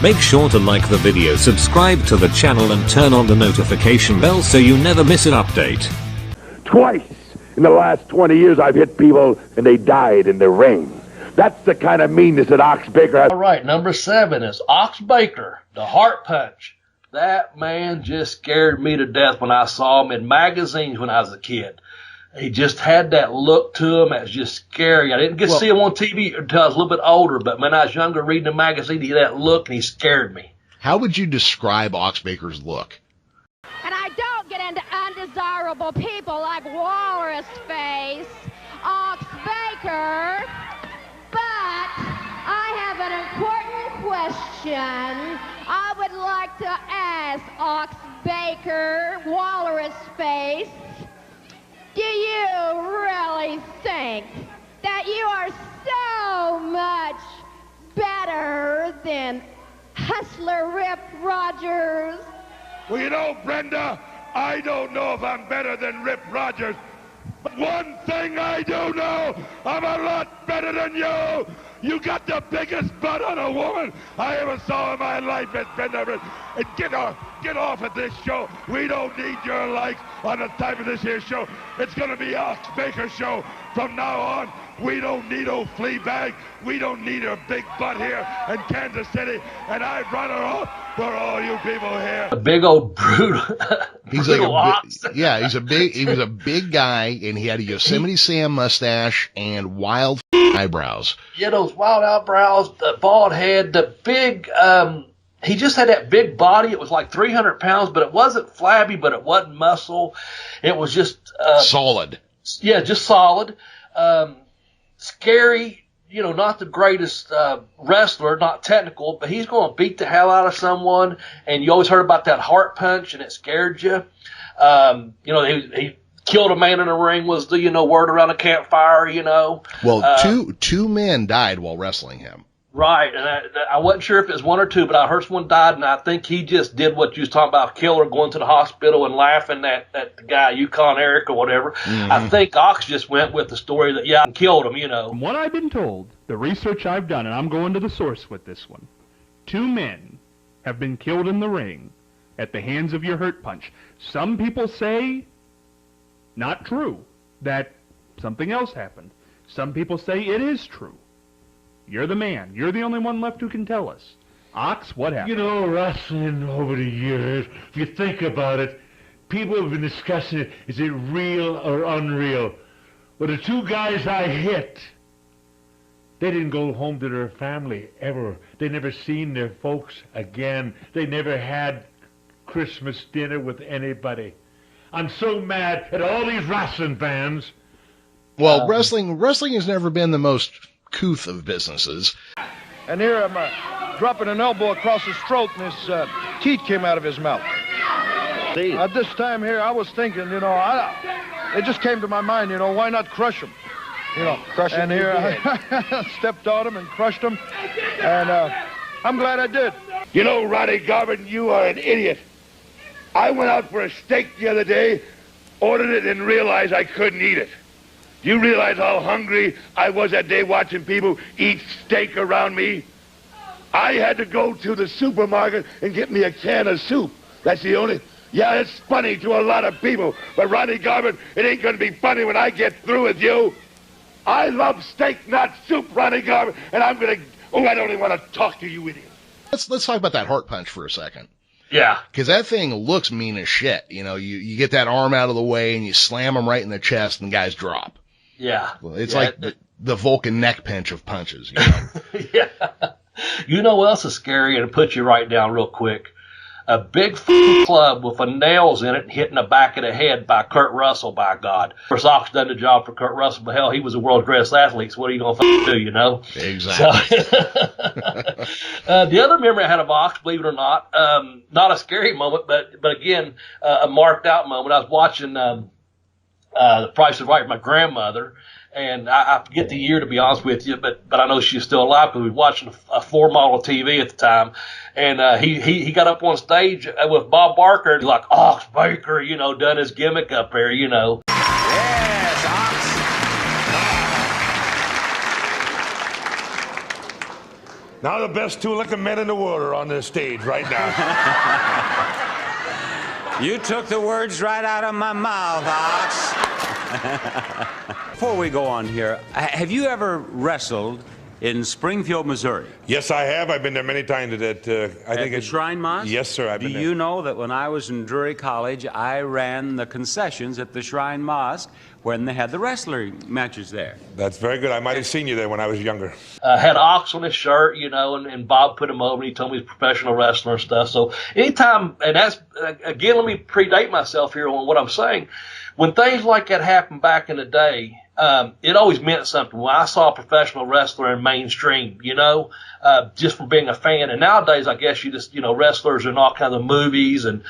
Make sure to like the video, subscribe to the channel and turn on the notification bell so you never miss an update. Twice in the last 20 years I've hit people and they died in the ring. That's the kind of meanness that Ox Baker has. All right, number 7 is Ox Baker, the heart punch. That man just scared me to death when I saw him in magazines when I was a kid. He just had that look to him that's just scary. I didn't get to see him on TV until I was a little bit older, but when I was younger reading the magazine, he had that look and he scared me. How would you describe Ox Baker's look? And I don't get into undesirable people like Walrus Face, Ox Baker, but I have an important question I would like to ask Ox Baker, Walrus Face. Do you really think that you are so much better than Hustler Rip Rogers? Well, you know, Brenda, I don't know if I'm better than Rip Rogers, but one thing I do know, I'm a lot better than you. You got the biggest butt on a woman I ever saw in my life, Miss Brenda. And get off at this show. We don't need your likes on the type of this here show. It's going to be Ox Baker show from now on. We don't need old Fleabag. We don't need her big butt here in Kansas City. And I'd run her off for all you people here. A big old brutal. He's like he was a big guy, and he had a Yosemite Sam mustache and wild eyebrows. Yeah, those wild eyebrows, the bald head, the big, he just had that big body. It was like 300 pounds, but it wasn't flabby, but it wasn't muscle. It was just solid. Yeah, just solid. Scary, you know, not the greatest wrestler, not technical, but he's going to beat the hell out of someone. And you always heard about that heart punch, and it scared you. You know, he killed a man in the ring was the, you know, word around the campfire, you know. Well, two men died while wrestling him. Right, and I wasn't sure if it was one or two, but I heard someone died, and I think he just did what you was talking about, killer going to the hospital and laughing at the guy, Yukon Eric or whatever. Mm-hmm. I think Ox just went with the story that, yeah, I killed him, you know. From what I've been told, the research I've done, and I'm going to the source with this one, 2 men have been killed in the ring at the hands of your hurt punch. Some people say, not true, that something else happened. Some people say it is true. You're the man. You're the only one left who can tell us. Ox, what happened? You know, wrestling over the years, if you think about it, people have been discussing it. Is it real or unreal? But the 2 guys I hit, they didn't go home to their family ever. They never seen their folks again. They never had Christmas dinner with anybody. I'm so mad at all these wrestling fans. Well, wrestling has never been the most couth of businesses. And here I'm dropping an elbow across his throat, and his teeth came out of his mouth. At this time here, I was thinking, you know, it just came to my mind, you know, why not crush him? You know, crush him. And here I stepped on him and crushed him, and I'm glad I did. You know, Ronnie Garvin, you are an idiot. I went out for a steak the other day, ordered it, and realized I couldn't eat it. Do you realize how hungry I was that day watching people eat steak around me? I had to go to the supermarket and get me a can of soup. That's the only... Yeah, it's funny to a lot of people, but Ronnie Garvin, it ain't going to be funny when I get through with you. I love steak, not soup, Ronnie Garvin, and I'm going to... Oh, I don't even want to talk to you, idiot. Let's talk about that heart punch for a second. Yeah. Because that thing looks mean as shit. You know, you get that arm out of the way and you slam him right in the chest and the guys drop. Yeah. Well, it's like the Vulcan neck pinch of punches, you know? Yeah. You know what else is scary, and put you right down real quick? A big club with nails in it hitting the back of the head by Kurt Russell, by God. Of course, Ox done the job for Kurt Russell, but hell, he was a world's greatest athlete, so what are you going to do, you know? Exactly. So, the other memory I had of Ox, believe it or not a scary moment, but again, a marked out moment. I was watching The Price is Right with my grandmother, and I forget the year, to be honest with you, but I know she's still alive because we were watching a 4-model TV at the time, and he got up on stage with Bob Barker, and like, Ox Baker, you know, done his gimmick up there, you know. Yes, Ox. Now the best two-looking men in the world are on this stage right now. You took the words right out of my mouth, Ox. Before we go on here, have you ever wrestled in Springfield, Missouri? Yes, I have. I've been there many times. At the Shrine Mosque? Yes, sir. I've been there. Do you know that when I was in Drury College, I ran the concessions at the Shrine Mosque when they had the wrestling matches there? That's very good. I might have seen you there when I was younger. Had Ox on his shirt, you know, and Bob put him over and he told me he's a professional wrestler and stuff. So anytime, and that's, again, let me predate myself here on what I'm saying. When things like that happened back in the day, it always meant something. When I saw a professional wrestler in mainstream, you know, just from being a fan. And nowadays, I guess you just, you know, wrestlers are in all kinds of movies and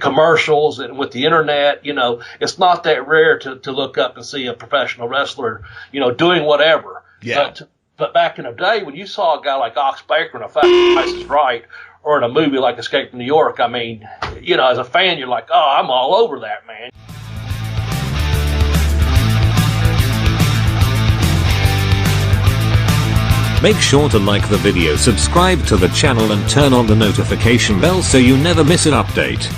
commercials, and with the internet, you know, it's not that rare to look up and see a professional wrestler, you know, doing whatever. Yeah. But back in the day, when you saw a guy like Ox Baker in a Price is Right, or in a movie like Escape from New York, I mean, you know, as a fan, you're like, oh, I'm all over that, man. Make sure to like the video, subscribe to the channel and turn on the notification bell so you never miss an update.